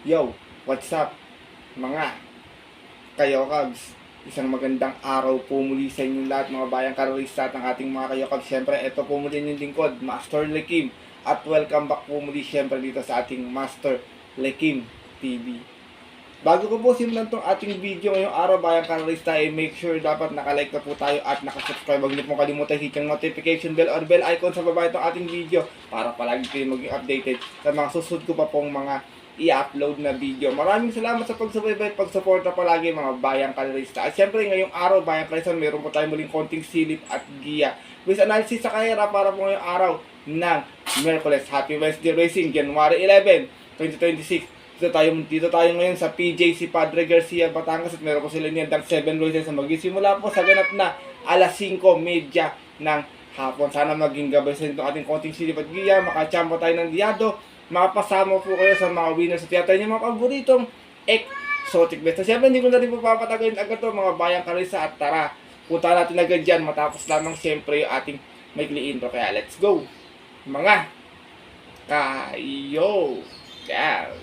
Yo, what's up mga Kayokabs? Isang magandang araw po muli sa inyong lahat mga bayang karalista at ng ating mga Kayokabs. Siyempre, ito po muli yung lingkod, Master Lekim. At welcome back po muli siyempre dito sa ating Master Lekim TV. Bago ko po simulan tong ating video ngayong araw bayang karalista, make sure dapat nakalike na po tayo at nakasubscribe. Huwag niyo pong kalimutan hit yung notification bell or bell icon sa baba itong ating video para palagi kayo maging updated sa mga susunod ko pa pong mga i-upload na video. Maraming salamat sa pagsubaybay at pagsuporta palagi mga bayang karalista. At syempre ngayong araw bayang karalista, meron po tayo muling konting silip at giya with analysis sa kahera para po ngayong araw ng Miyerkules. Happy Wednesday Racing, January 11, 2026. Dito tayo ngayon sa PJC Padre Garcia, Batangas at meron ko sila niyandang 7 races na magsisimula po sa ganap na alas 5:30 ng hapon. Sana maging gabay sa ating konting silip at giya, makachamba tayo ng diado, makapasama po kayo sa mga winners at tiyatay niyo mga paboritong exotic bets. So, siyempre hindi ko na rin po papatagalin agad to mga bayang karisa at tara, punta natin agad dyan matapos lamang siyempre yung ating maikli intro. Kaya let's go mga kayo guys.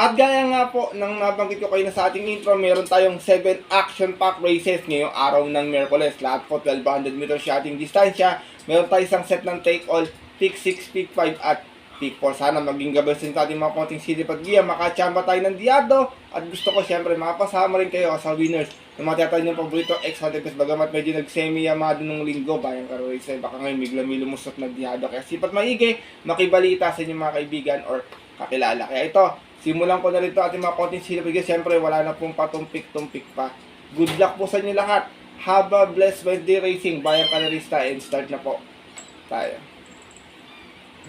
At gaya nga po ng nabanggit ko kayo na sa ating intro, meron tayong 7 action-packed races ngayong araw ng Miyerkules. Lahat po 1200 meters sa ating distansya. Meron tayong isang set ng take-all, pick 6, pick 5 at pick 4. Sana maging gabay sa ating mga konting silip at giya. Makachamba tayo ng diado. At gusto ko syempre makapasama rin kayo sa winners ng mga tiyatay niyong paborito exotic bets. Bagamat medyo nag-semi-yamado nung linggo bayang karorisa, baka ngayon may lumusot na diado. Kaya sipat maigi, makibalita sa inyong mga kaibigan or kakilala. Kaya ito, simulan ko na rin ito ating mga konting silip. Siyempre, wala na pong patumpik-tumpik pa. Good luck po sa inyo lahat. Have a blessed Wednesday Racing, bayang karalista, and start na po tayo.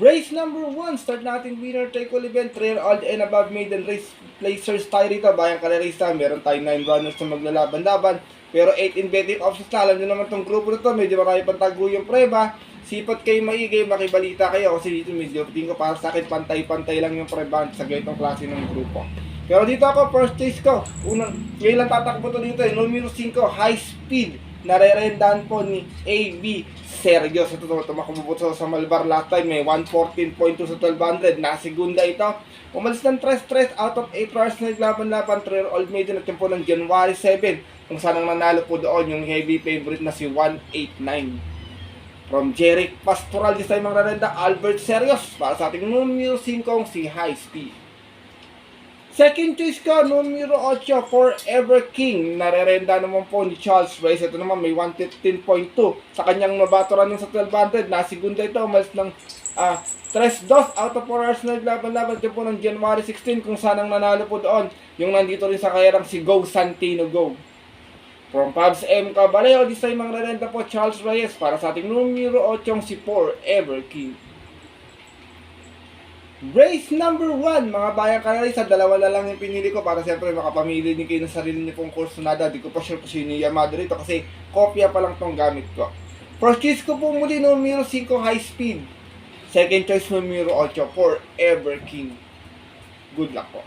Race number 1, start natin winner take all event, 3-year-old and above maiden race placers tayo rito, bayang karalista. Meron tayong 9 runners na maglalaban-laban, pero 8 in betting options na. Alam nyo naman itong grupo na ito, medyo marami pang taguyong preba. Sipat kayo maigay, makibalita kayo kasi dito medyo tingin ko para sa akin pantay-pantay lang yung preban sa ganitong klase ng grupo. Pero dito ako, first choice ko, ngayon lang tatakbo to dito numero 5, high speed, narerendahan po ni AB Sergio. Sa totoo, tumakabubot sa Malbar last time, may 114.2 sa 1200, nasigunda ito. Umalis ng 3-3 out of 8 hours na naglaban-laban, 3-year-old maiden at po ng January 7, kung saan ang nanalo po doon yung heavy favorite na si 189. From Jeric Pastoral, this time ang rarenda, Albert Serios, para sa ating numero 5, si High Speed. Second choice ko, numero 8, Forever King, narerenda naman po ni Charles Reyes. Ito naman may 115.2 sa kanyang nabatoran sa 1200, nasigunda ito, umalis ng 3-2 out of 4 hours na naglaban-laban ito po ng January 16, kung saan ang nanalo po doon yung nandito rin sa kayarang si Go Santino Go. From Pabs M. Caballero, this time ang rarenda po Charles Reyes, para sa ating numero 8, si Forever King. Race number 1, mga bayang karalista, dalawa na lang yung pinili ko para siyempre makapamili din kayo ng sarili niyo pong kursonada. Di ko pa sure kung sino yung Yamado rito kasi kopya pa lang tong gamit ko. First choice ko po muli numero 5, High Speed. Second choice numero 8, Forever King. Good luck po.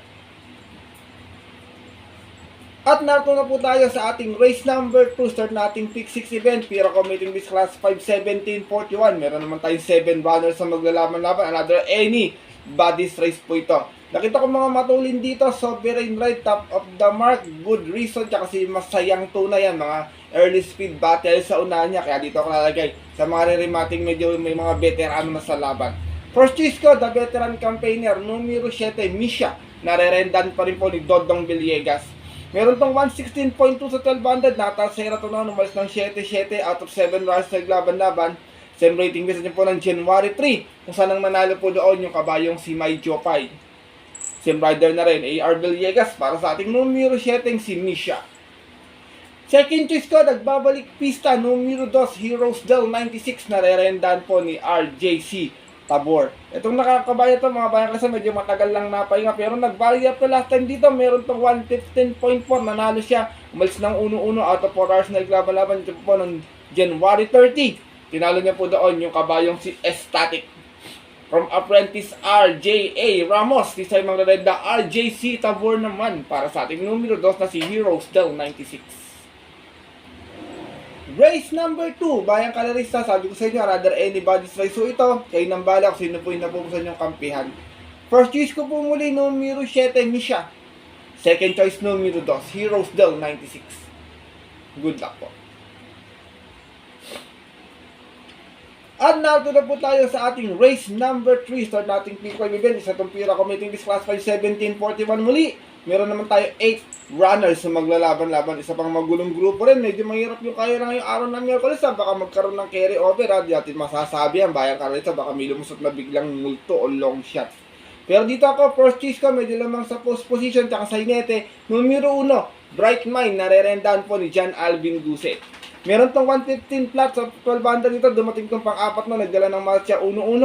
At narito na po tayo sa ating race number 2. Start nating pick 6 event. Pira committing this class 5-17-41. Meron naman tayong 7 runners na maglalaban-laban. Another any bodies race po ito. Nakita ko mga matulin dito. Sovereign Right, top of the mark. Good reason. Tsaka si masayang tunay yan. Mga early speed battle sa unahan niya. Kaya dito ako lalagay. Sa mga re-remating medyo may mga veterano na sa laban. First choice ko, the veteran campaigner. Numero 7, Misha. Narerendan pa rin po ni Dodong Villegas. Meron tong 116.2 sa 1200, natasera ito na, umalis ng 7-7 out of 7 runs na naglaban-laban. Same rating base po ng January 3, kung saan ang nanalo po doon yung kabayong si Mai Jopay. Same rider na rin, AR Villegas, para sa ating numero 7, si Misha. Second choice ko, nagbabalik pista, numero 2, Heroes Del 96, narerendahan po ni RJC Tabor. Itong nakakabaya to mga bayan kasi medyo matagal lang napahinga, pero nagbayad to last time dito. Meron tong 115.4, nanalo siya, umalis ng 1-1 out of 4 hours na naglaban-laban ito po ng January 30. Tinalo niya po doon yung kabayong si Estatic. From Apprentice RJ.A. Ramos, this ay maglalenda RJC Tabor naman para sa ating numero 2 na si Heroes Del 96. Race number 2, bayang kalarista, sabi ko sa inyo, rather anybody's race. So ito, kayo nang bala kung sino po yung napupusan yung kampihan. First choice ko po muli, numero 7, Misha. Second choice, numero 2, Heroes Del 96. Good luck po. At narito na po tayo sa ating race number 3. Start nating P5 event. Isa itong Pira Committing this class 5, 1741 muli. Meron naman tayo 8 runners na maglalaban-laban. Isa pang magulong grupo rin. Medyo mahirap yung kaya na ngayong araw ng Miyerkules. Baka magkaroon ng carry over. Di natin masasabi yan. Bayang karalita. Baka may lumusot na biglang multo o long shot. Pero dito ako, first choice ko, medyo lamang sa post position. Tsaka sa inete, numero 1, Bright Mind. Narerendahan po ni John Alvin Guse. Meron tong 115 flat sa 1200 dito. Dumating tong pang-apat na. Nagdala ng matcha 1-1.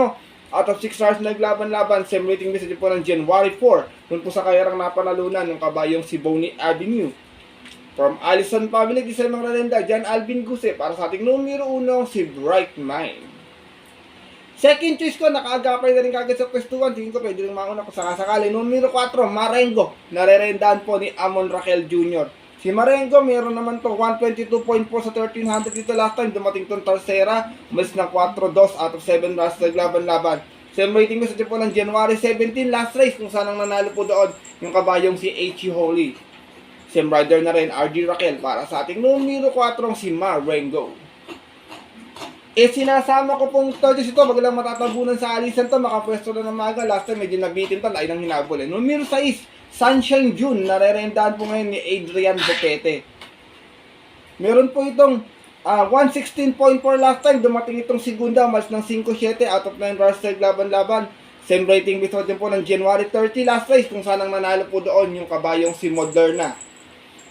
Out of 6 stars naglaban-laban. Same rating message po ng January 4. Doon po sa kayarang napanalunan ng kabayong si Bonnie Avenue. From Allison Family, di sa mga lalenda, John Alvin Guse. Para sa ating numero 1, si Bright Mind. Second choice ko, nakaagapay na rin kagad sa pwestuhan. Tingin ko pwede rin mauna ko sakasakali. Numero 4, Marengo. Narerendahan po ni Amon Raquel Jr. Si Marengo, meron naman to 122.4 sa 1300 dito last time. Dumating tong Tercera, umalis ng 4-2 out of 7 runs naglaban-laban. Same rating message po ng January 17, last race, kung saan ang nanalo po doon yung kabayong si H.E. Holy. Same rider na rin, RG Raquel, para sa ating numero 4, si Marengo. Sinasama ko pong third ito, wag lang matatabunan sa alisan to, makapwesto na ng maga. Last time medyo nabitin to, ay nang hinabol. Numero 6, Sunshine June, narerendahan po ngayon ni Adrian Bopete. Meron po itong 116.4 last time, dumating itong segunda, umalis ng 5-7 out of 9 runs laban-laban. Same rating before din po ng January 30 last race, kung saan ang nanalo po doon yung kabayong si Moderna.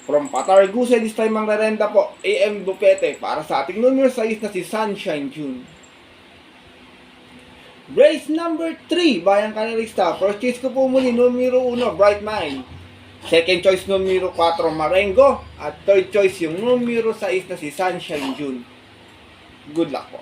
From Patarguse, this time ang rerenda po, AM Bupete, para sa ating numero 6 na si Sunshine June. Race number 3, bayang kanalista. First choice ko po muli, numero 1, Bright Mind. Second choice, numero 4, Marengo. At third choice, yung numero 6 na si Sunshine June. Good luck po.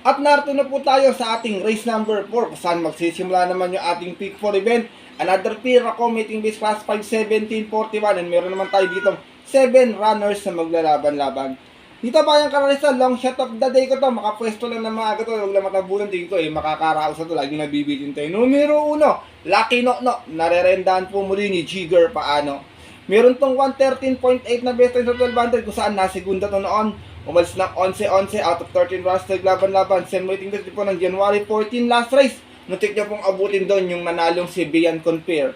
At narito na po tayo sa ating race number 4, kung saan magsisimula naman yung ating Pick 4 event. Another Pira Committing base class 5, 1741. And meron naman tayo dito 7 runners na maglalaban-laban. Dito bayang karalista, long shot of the day ko to. Makapwesto lang na maaga to. Huwag lang matabunan. Tingin ko makakaraos na to. Lagi nabibitin tayo. Numero 1, Lucky No. Narerendahan po muli ni Jigger Paano. Meron tong 113.8 na best time sa 1200 kung saan nasegunda to noon. Umalis ng 11-11 out of 13 runs naglaban-laban. Same rating dito po ng January 14 last race. Nutik niya pong abutin doon yung nanalong si Bian Compare.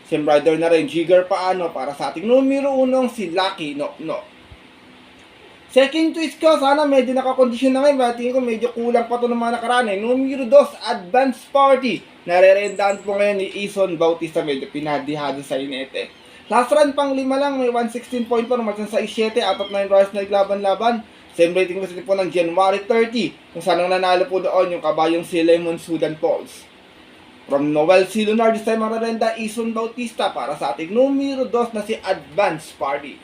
Same rider na rin, Jigger Paano, para sa ating numero 1, si Lucky No. Second choice ko, sana medyo nakakondisyon na ngayon. Tingin ko medyo kulang pa ito ng mga nakaraan. Numero 2, Advance Party. Narerendahan po ngayon ni Ison Bautista. Medyo pinadihado sa inete. Last run pang 5 lang, may 116.4, umalis ng 6-7 out of 9 runs naglaban-laban. Same rating kasi po ng January 30, kung saan ang nanalo po doon yung kabayong si Lemon Sudan Falls. From Noel C. Lunar, this time mararenda, Ison Bautista, para sa ating numero 2 na si Advance Party.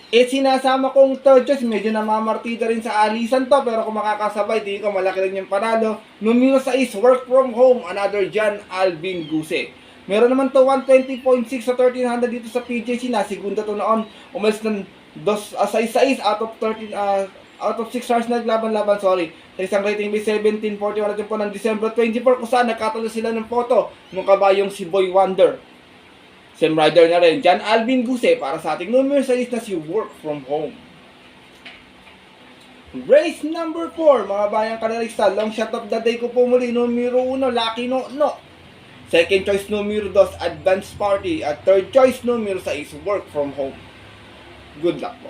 Sinasama kong third choice, medyo namamartida rin sa alisan to, pero kung makakasabay, di ko malaki lang yung panalo. Numero 6, Work From Home, another John Alvin Guse. Meron naman to 120.6 sa 1300 dito sa PJC, nasigunda to noon, umalis ng 6-6 out of 13 out of 6 stars naglaban-laban, sorry. Sa isang rating base 1741 natin po ng December 24, kung saan nagkatalo sila ng photo ng kabayong si Boy Wonder. Same rider na rin, John Alvin Guse, para sa ating numero 6 na si Work From Home. Race number 4, mga bayang kanalista, long shot of the day ko po muli, numero 1, Lucky No. Second choice, numero 2, Advance Party. At third choice, numero 6, Work From Home. Good luck po.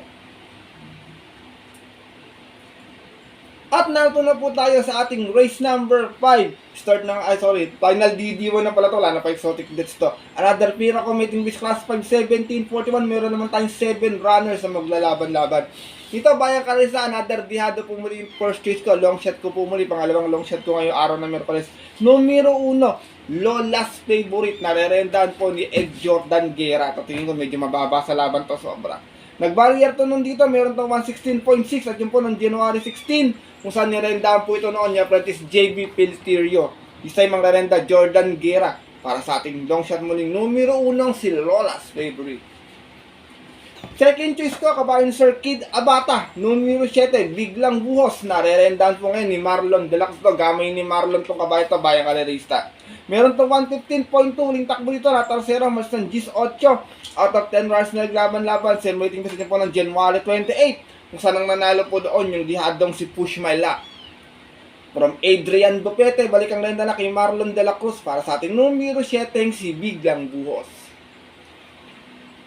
At narito na po tayo sa ating race number 5. Final DD1 na pala to. Wala na pa exotic dates to. Another Pira Committing Beach Class 5, 1741. Meron naman tayong 7 runners na maglalaban-laban. Dito, bayang karisa, another dihado po muli yung first choice ko. Long shot ko po muli. Pangalawang long shot ko ngayong araw na Miyerkules. Numero 1, Lola's Favorite. Narerendahan po ni Ed Jordan Guerra. Tingin ko medyo mababa sa laban to, sobra. Nag-barrier to nun dito, meron tong 116.6 at yun po ng January 16, kung saan nirendahan po ito noon ni Apprentice JB Pilterio. This time ang rerenda Jordan Guerra para sa ating long shot muling numero 1 si Lola's favorite. Second choice ko, kabayan Sir Kid Abata, numero 7, biglang buhos, narerendahan po ngayon ni Marlon Deluxe to, gamay ni Marlon tong kabayan to, bayang kalerista. Meron tong 115.2, uling takbo dito, na tercera, mas ng 18, out of 10 runs na naglaban-laban, same rating kasi po ng January 28, kung saan ang nanalo po doon yung dihadong si Push My Luck. From Adrian Bopete, balik ang renda na kay Marlon De La Cruz para sa ating numero 7, si Biglang Buhos.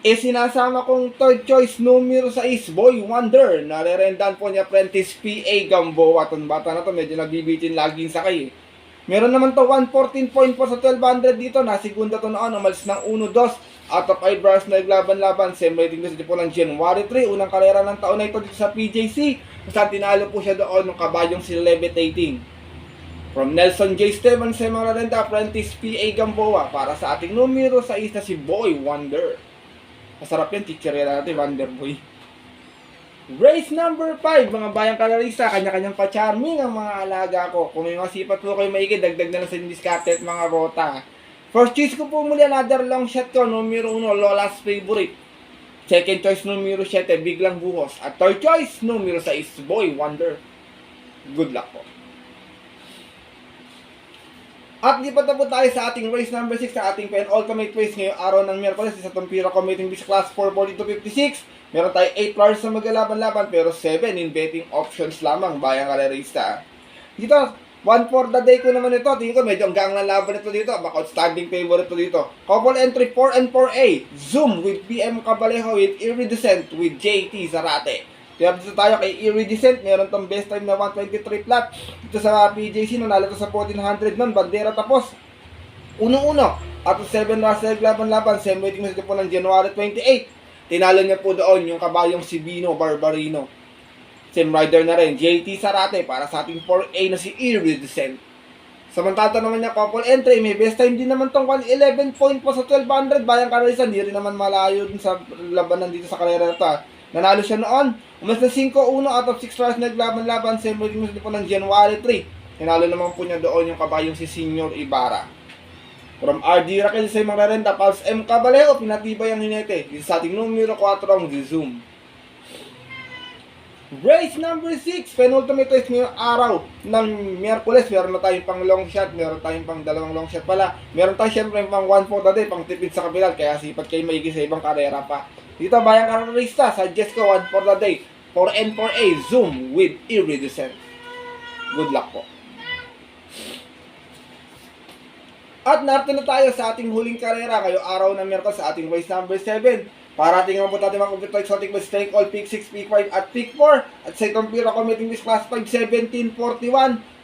Sinasama kong third choice, numero 6, Boy Wonder. Narerendahan po niya Apprentice PA Gamboa. Itong bata na to, medyo nabibitin laging sakay. Meron naman to 114.4 sa 1200 dito. Nasigunda to noon, umalis ng 1-2. Out of 5 bars na naglaban-laban. Same rating kasi po ng January 3. Unang karera ng taon na ito dito sa PJC. Kung saan tinalo po siya doon ng kabayong si Levitating. From Nelson J. Steven, Semararenda, Apprentice PA Gamboa. Para sa ating numero 6 na si Boy Wonder. Masarap yan, teacherera natin, Wonder Boy. Race number 5, mga bayang kalarista, kanya-kanyang pa-charming ang mga alaga ko. Kung may masipat po kayo maigid, dagdag na lang sa diskarte at mga rota. First choice ko po muli, another long shot ko, numero 1, Lola's favorite. Second choice, numero 7, Biglang Buhos. At third choice, numero 6, Boy Wonder. Good luck po. At lipat na po tayo sa ating race number 6 sa ating penultimate race ngayong araw ng Miyerkules sa Tumpira Commuting Beach Class 442.56. Meron tayo 8 players na maglalaban-laban pero 7 in betting options lamang, bayang kalerista. Dito, 1 for the day ko naman ito. Tingin ko medyo hanggang na laban ito dito. Baka outstanding favorite ito dito. Couple entry 4 and 4A. Zoom with PM Cabalejo with Iridescent with JT Zarate. Kaya dito tayo kay Iridescent, meron tong best time na 123 flat. Dito sa PJC, nanalo to sa 1400 nun, bandera tapos. Unong-uno, at 7 runs naglaban-laban, same rating na po ng January 28. Tinalo niya po doon yung kabayong si Bino Barbarino. Same rider na rin, JT Zarate para sa ating 4A na si Iridescent. Samantala naman niya, couple entry, may best time din naman tong 111 point po sa 1200. Bayang karalisan, hindi rin naman malayo dun sa labanan dito sa karera na to. Nanalo siya noon. Umas na 5-1 out of 6 tries naglaban-laban. Same rating po ng January 3. Nanalo naman po niya doon yung kabayong si Senior Ibarra. From RD Raquel sa mga renta, Pulse M Cabalejo, pinatibay ang hinete. Dito sa ating numero 4 ang Zoom. Race number 6, penultimate race ngayong araw ng Miyerkules. Meron na tayong pang long shot, meron tayong pang dalawang long shot pala. Meron tayong syempre pang 1 for the day, pang tipid sa kapital. Kaya sipat kayo maigi sa ibang karera pa. Dito bayang karerista, suggest ko 1 for the day, 4N 4A, Zoom with Iridescent. Good luck po. At narito na tayo sa ating huling karera ngayong araw ng Miyerkules sa ating race number 7. Para tingnan po natin mga kompleto exotic by stake all, pick 6, pick 5 at pick 4. At sa itong Pira Commuting Beach Class 5, 1741.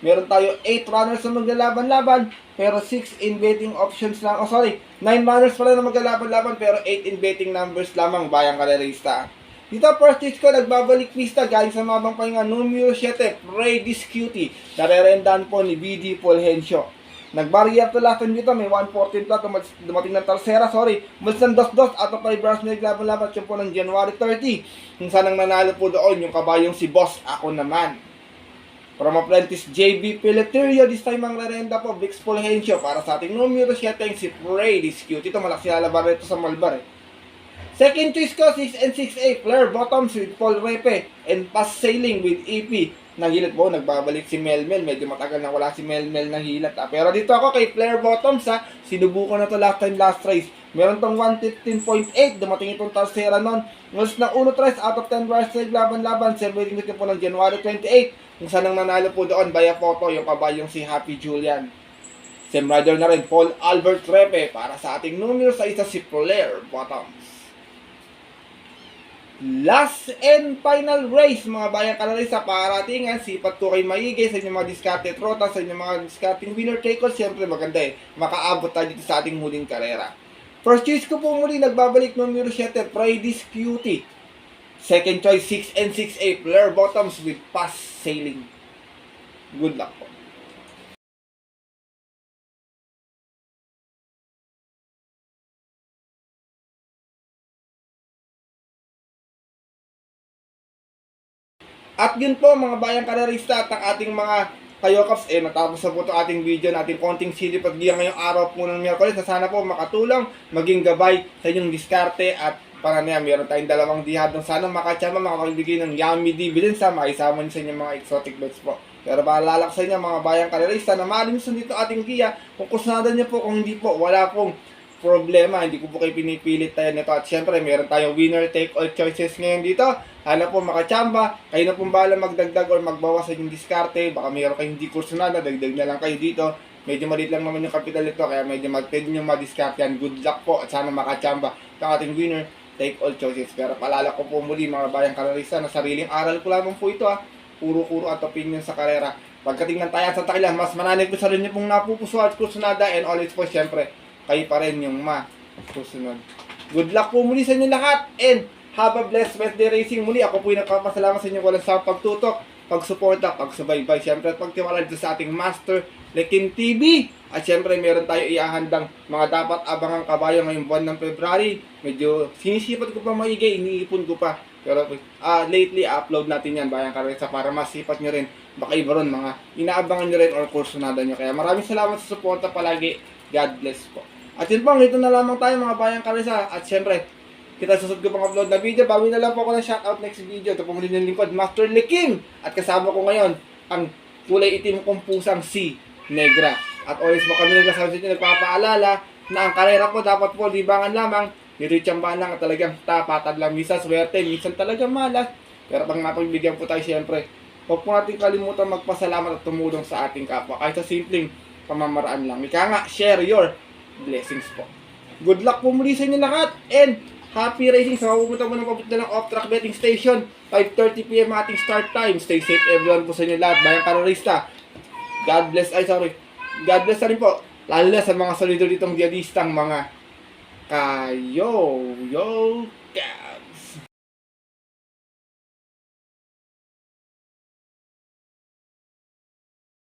Meron tayo 8 runners na maglalaban-laban pero 6 in betting options lang. 9 runners pala na maglalaban-laban pero 8 in betting numbers lamang, bayang kalerista. Dito first stage ko, nagbabalik pista galing sa mabang pahinga, numero 7, Freddy's Cutie. Narerendahan po ni BD Fulgencio. Nag-barrier to last time dito, may 114 plat, dumating ng tercera, Umalis ng 2-2, out of 5 bars na naglaban-laban, siya po ng January 30. Kung saan ang nanalo po doon, yung kabayong si Boss Ako Naman. From Apprentice JB Pilterio, this time ang rerenda po, Vix Fulgencio, para sa ating numero 7, si Freddy's Cutie. Ito, malaki lalaban ito sa Malbar eh. Second choice ko, 6 and 6A, Flare Bottoms with Paul Repe, and Pass Sailing with EP. Nahilat po, nagbabalik si Melmel. Medyo matagal na wala si Melmel na hilat. Pero dito ako kay Flare Bottoms sinubukan na to last race. Meron tong 115.8, dumating itong tercera nun. Ngayon na 1-3 out of 10 bars naglaban-laban. Celebrating dito po ng January 28. Kung saan ang nanalo po doon, via photo, yung kabayong si Happy Julian. Same rider na rin, Paul Albert Repe, para sa ating numero sa isa si Flare Bottoms. Last and final race, mga bayang kalarista, paratingan. Sipat ko kay maigay sa inyong mga discarded rota, sa inyong mga discarding winner take all. Siyempre maganda makaabot tayo dito sa ating huling karera. First choice ko po muli, nagbabalik numero 7, Freddy's Cutie. Second choice, 6 and 6A, Flare Bottoms with Pass Sailing. Good luck po. At yun po mga bayang karerista at ang ating mga kayokaps, natapos na po ito ating video natin konting silip at giya ngayong araw po ng Miyerkules na sana po makatulong, maging gabay sa inyong diskarte at para na meron tayong dalawang dihadong sana makachama makapagibigay ng yummy dividends sa maisama nyo sa inyong mga exotic bets po. Pero paalala ko sa inyo mga bayang karerista na maalimusan dito ating giya kung kusnada nyo po, kung hindi po wala pong problema, hindi ko po kayo pinipilit tayo nito. At syempre, meron tayong winner take all choices ngayon dito. Hala po makachamba, kayo na pong bahala magdagdag or magbawas sa inyong diskarte. Baka meron kayong hindi kursunada, dagdag na lang kayo dito. Medyo maliit lang naman yung capital nito, kaya medyo pwede nyo madiskarte yan. Good luck po at sana makachamba ng ating winner take all choices. Pero paalala ko po muli mga bayang karerista na sariling aral ko lamang po ito Puro-puro at opinion sa karera. Pagkating ng tayan sa takila, mas mananig ko sa rin yung pong napupuso at kursunada and always po syempre kayo pa rin yung susunod. Good luck po muli sa inyo lahat and have a blessed Wednesday racing muli. Ako po yung nagpapasalamat sa inyo walang sa pagtutok, pagsuporta, pagsubaybay. Siyempre at pagtiwala dito sa ating Master Lekin TV. At siyempre meron tayo iahandang mga dapat abangang kabayo ngayong buwan ng February. Medyo sinisipat ko pa maigi, iniipon ko pa. Pero lately upload natin yan bayang karesa para masipat nyo rin. Baka iba ron mga inaabangan nyo rin or kursunada nyo. Kaya maraming salamat sa suporta palagi. God bless po. At yun po, ito na lamang tayo mga bayang karesa. At syempre, kita susunod ko pang upload na video. Bawi na lang po ako ng shoutout next video. Ito po muli ng lingkod, Master Lekin. At kasama ko ngayon, ang kulay itim kong pusang si Negra. At always mo kami nagsasabi sa inyo, nagpapaalala na ang karera po dapat po libangan lamang. Dito yung tsambahan lang at talagang tapatan lang. Minsan swerte, minsan talagang malas. Pero pag mapagbigyan po tayo syempre, huwag po natin kalimutan magpasalamat at tumulong sa ating kapwa. Kahit sa simpleng pamamaraan lang. Ika nga, share your blessings po. Good luck po muli sa inyo lahat and happy racing sa mapupunta mo ng papunta ng off-track betting station. 5:30 PM ating start time. Stay safe everyone po sa inyo lahat. Bayang karerista. God bless na rin po. Lalo na sa mga solido ditong diadistang mga kayo.